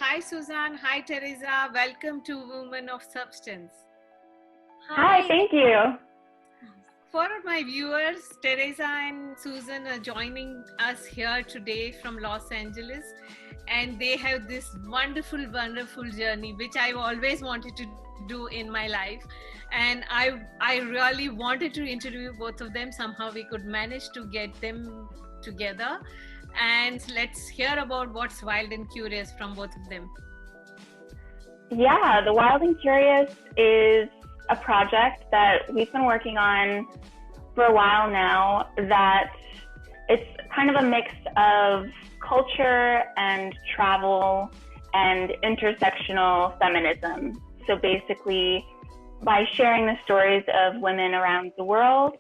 Hi, Suzanne. Hi, Teresa. Welcome to Women of Substance. Hi, thank you. For my viewers, Teresa and Susan are joining us here today from Los Angeles, and they have this wonderful, wonderful journey, which I've always wanted to do in my life. And I really wanted to interview both of them. Somehow we could manage to get them together. And let's hear about what's wild and curious from both of them. Yeah, The Wild and Curious is a project that we've been working on for a while now, that it's kind of a mix of culture and travel and intersectional feminism. So basically, by sharing the stories of women around the world,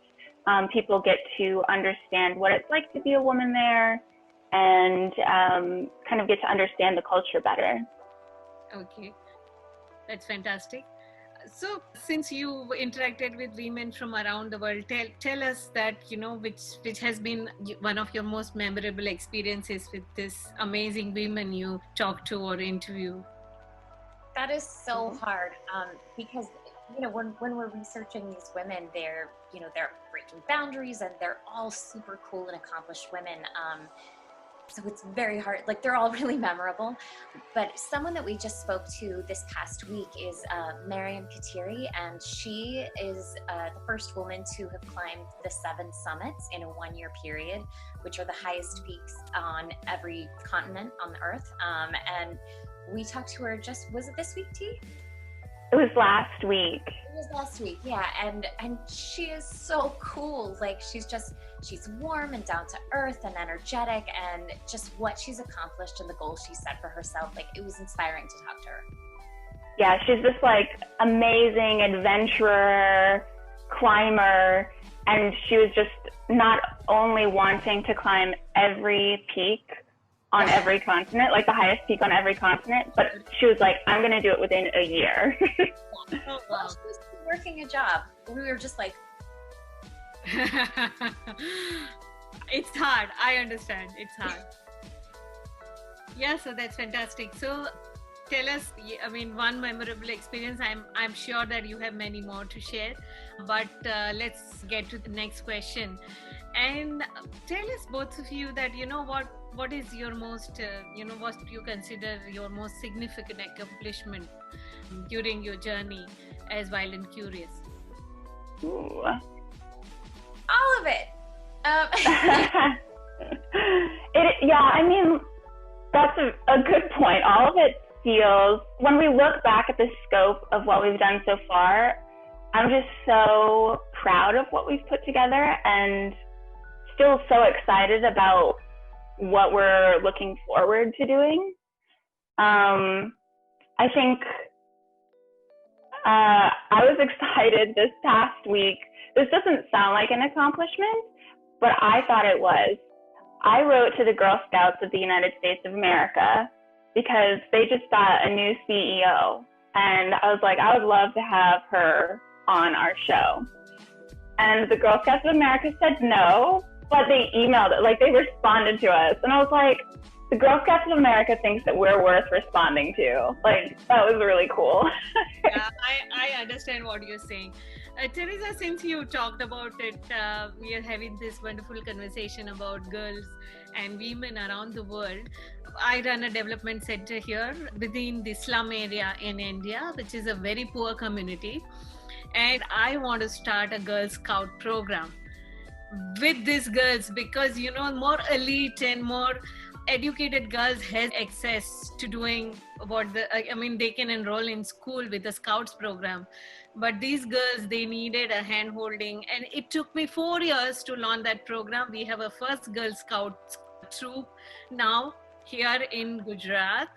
people get to understand what it's like to be a woman there and kind of get to understand the culture better. Okay, that's fantastic. So, since you interacted with women from around the world, tell us that, which has been one of your most memorable experiences with this amazing women you talk to or interview. That is so hard because when we're researching these women, they're breaking boundaries and they're all super cool and accomplished women. So it's very hard. Like, they're all really memorable. But someone that we just spoke to this past week is Mariam Katiri, and she is the first woman to have climbed the 7 summits in a 1-year period, which are the highest peaks on every continent on the earth. And we talked to her was it this week, T? It was last week. It was last week, yeah. And she is so cool. Like, she's warm and down to earth and energetic, and just what she's accomplished and the goals she set for herself. Like, it was inspiring to talk to her. Yeah, she's this like amazing adventurer, climber, and she was just not only wanting to climb every peak on every continent, like the highest peak on every continent, but she was like, I'm going to do it within a year. Oh, wow. She was working a job. We were just like... It's hard. I understand. It's hard. Yeah, so that's fantastic. So tell us, one memorable experience. I'm sure that you have many more to share, but let's get to the next question. And tell us, both of you, that what is your most, what you consider your most significant accomplishment during your journey as Wild and Curious? Ooh. All of it. That's a good point. All of it feels, when we look back at the scope of what we've done so far, I'm just so proud of what we've put together and still so excited about what we're looking forward to doing. I think I was excited this past week. This doesn't sound like an accomplishment, but I thought it was. I wrote to the Girl Scouts of the United States of America because they just got a new CEO. And I was like, I would love to have her on our show. And the Girl Scouts of America said no, but they emailed it, like they responded to us. And I was like, the Girl Scouts of America thinks that we're worth responding to. Like, that was really cool. Yeah, I understand what you're saying. Teresa, since you talked about it, we are having this wonderful conversation about girls and women around the world. I run a development center here within the slum area in India, which is a very poor community. And I want to start a Girl Scout program with these girls because, more elite and more educated girls has access to doing they can enroll in school with the Scouts program. But these girls, they needed a hand holding, and it took me 4 years to launch that program. We have a first Girl Scout troop now here in Gujarat.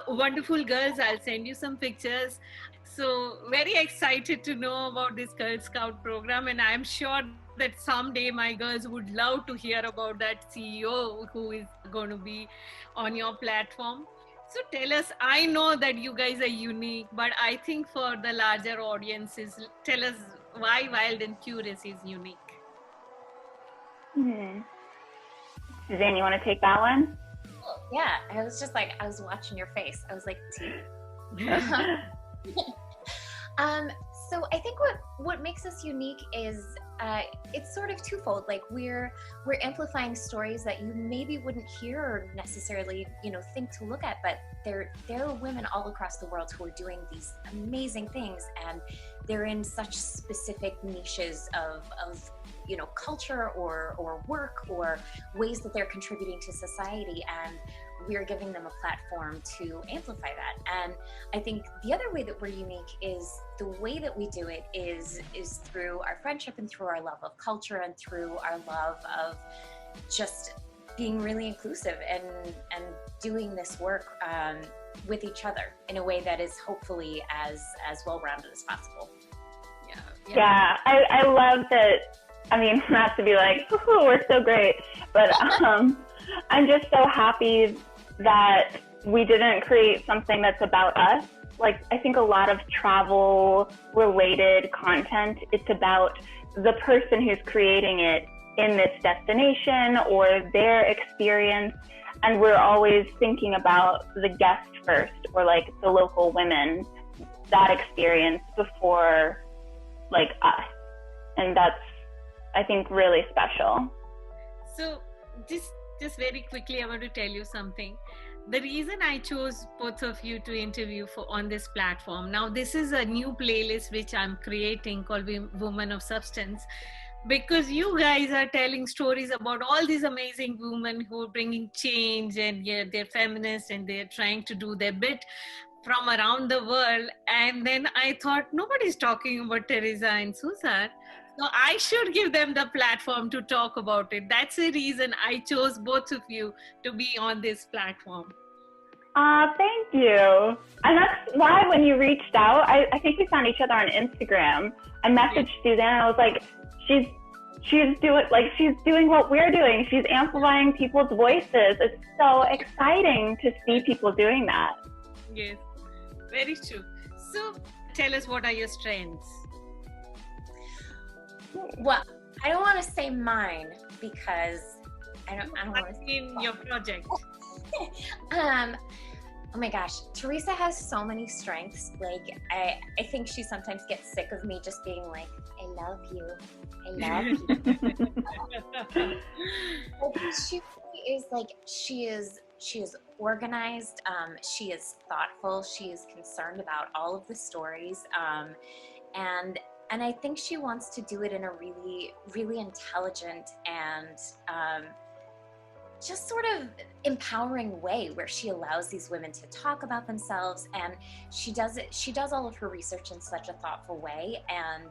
Wonderful girls. I'll send you some pictures. So very excited to know about this Girl Scout program, and I'm sure that someday my girls would love to hear about that CEO who is going to be on your platform. So tell us, I know that you guys are unique, but I think for the larger audiences, tell us why Wild and Curious is unique. Suzanne, you want to take that one? Yeah, I was just like, I was watching your face. I was like, so I think what makes us unique is it's sort of twofold. Like we're amplifying stories that you maybe wouldn't hear or necessarily think to look at, but there are women all across the world who are doing these amazing things, and they're in such specific niches of culture or work or ways that they're contributing to society, and we're giving them a platform to amplify that. And I think the other way that we're unique is the way that we do it is through our friendship and through our love of culture and through our love of just being really inclusive and doing this work with each other in a way that is hopefully as well-rounded as possible. Yeah, I love that. I mean, not to be like, we're so great, but I'm just so happy that we didn't create something that's about us. Like, I think a lot of travel related content, it's about the person who's creating it in this destination or their experience. And we're always thinking about the guest first, or like the local women, that experience before like us. And that's, I think, really special. So just very quickly, I want to tell you something. The reason I chose both of you to interview on this platform, now this is a new playlist which I'm creating called Women of Substance, because you guys are telling stories about all these amazing women who are bringing change, and they're feminists and they're trying to do their bit from around the world. And then I thought, nobody's talking about Teresa and Susan, so I should give them the platform to talk about it. That's the reason I chose both of you to be on this platform. Thank you. And that's why when you reached out, I think we found each other on Instagram. I messaged Suzanne and I was like, she's doing what we're doing. She's amplifying people's voices. It's so exciting to see people doing that. Yes, very true. So tell us, what are your strengths? Well, I don't want to say mine because I don't want to say your project. Oh my gosh, Teresa has so many strengths. Like I think she sometimes gets sick of me just being like, I love you. I love you. She is like, she is organized. She is thoughtful. She is concerned about all of the stories. And I think she wants to do it in a really, really intelligent and just sort of empowering way, where she allows these women to talk about themselves, and she does all of her research in such a thoughtful way. And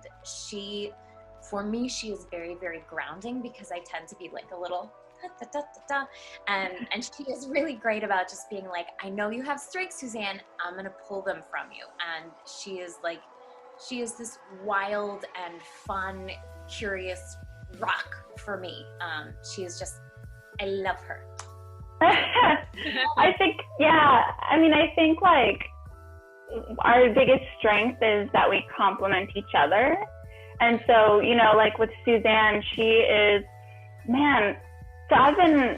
for me, she is very, very grounding, because I tend to be like a little and she is really great about just being like, I know you have strengths, Suzanne, I'm gonna pull them from you. And she is this wild and fun, curious rock for me. She is just, I love her. I think like our biggest strength is that we complement each other. And so, like with Suzanne, she is, so I've been,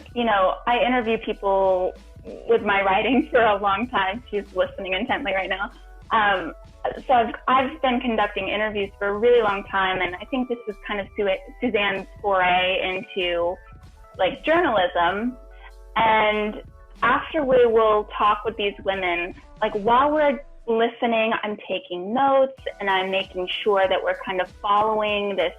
I interview people with my writing for a long time. She's listening intently right now. So I've been conducting interviews for a really long time, and I think this is kind of Suzanne's foray into like journalism. And after we will talk with these women, like while we're listening, I'm taking notes and I'm making sure that we're kind of following this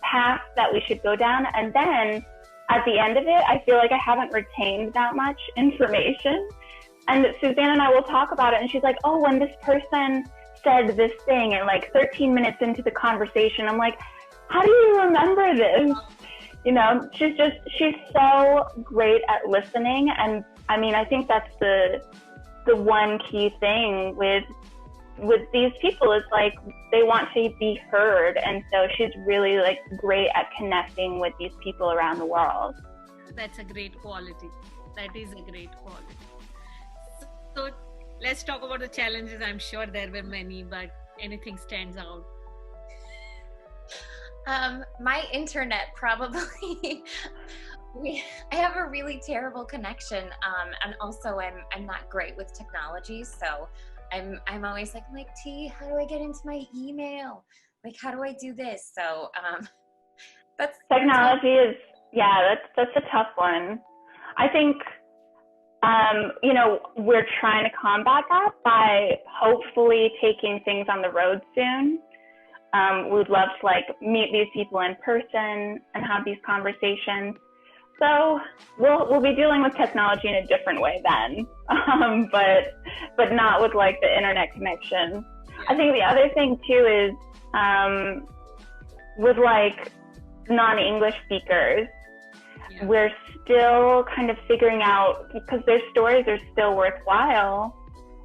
path that we should go down. And then at the end of it, I feel like I haven't retained that much information. And Suzanne and I will talk about it, and she's like, oh, when this person said this thing, and like 13 minutes into the conversation, I'm like, how do you remember this? She's so great at listening. And I mean, I think that's the one key thing with these people is like, they want to be heard. And so she's really like great at connecting with these people around the world. That's a great quality. That is a great quality. So let's talk about the challenges. I'm sure there were many, but anything stands out? My internet probably I have a really terrible connection, and also I'm not great with technology, so I'm always like T, how do I get into my email? Like, how do I do this? So that's Technology is, yeah, that's a tough one. I think, we're trying to combat that by hopefully taking things on the road soon. We'd love to meet these people in person and have these conversations. So we'll be dealing with technology in a different way then, but not with the internet connection. I think the other thing too is with non-English speakers, we're still kind of figuring out, because their stories are still worthwhile,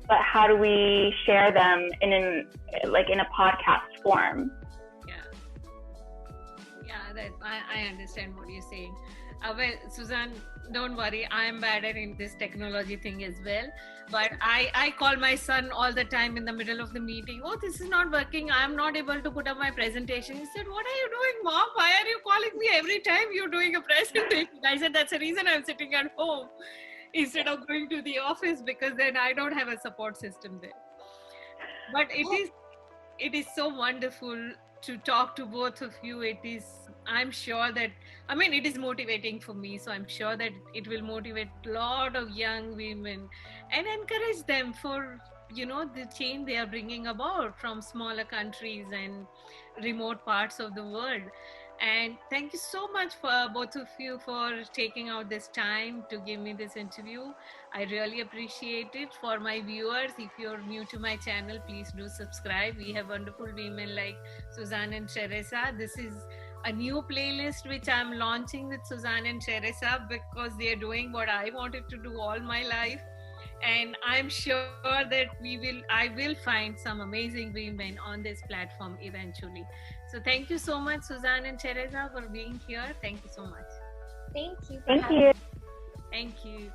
but how do we share them in a podcast form? I understand what you're saying. Well, Suzanne, don't worry, I'm bad at this technology thing as well. But I call my son all the time in the middle of the meeting. Oh, this is not working. I'm not able to put up my presentation. He said, what are you doing, Mom? Why are you calling me every time you're doing a presentation? I said, that's the reason I'm sitting at home instead of going to the office, because then I don't have a support system there. But it is so wonderful to talk to both of you. I'm sure that, it is motivating for me. So I'm sure that it will motivate a lot of young women and encourage them for, the change they are bringing about from smaller countries and remote parts of the world. And thank you so much for both of you for taking out this time to give me this interview. I really appreciate it. For my viewers, if you're new to my channel, please do subscribe. We have wonderful women like Suzanne and Teresa. This is a new playlist which I'm launching with Suzanne and Teresa, because they're doing what I wanted to do all my life. And I'm sure that I will find some amazing women on this platform eventually. So thank you so much, Suzanne and Teresa, for being here. Thank you so much. Thank you. Thank you. Thank you.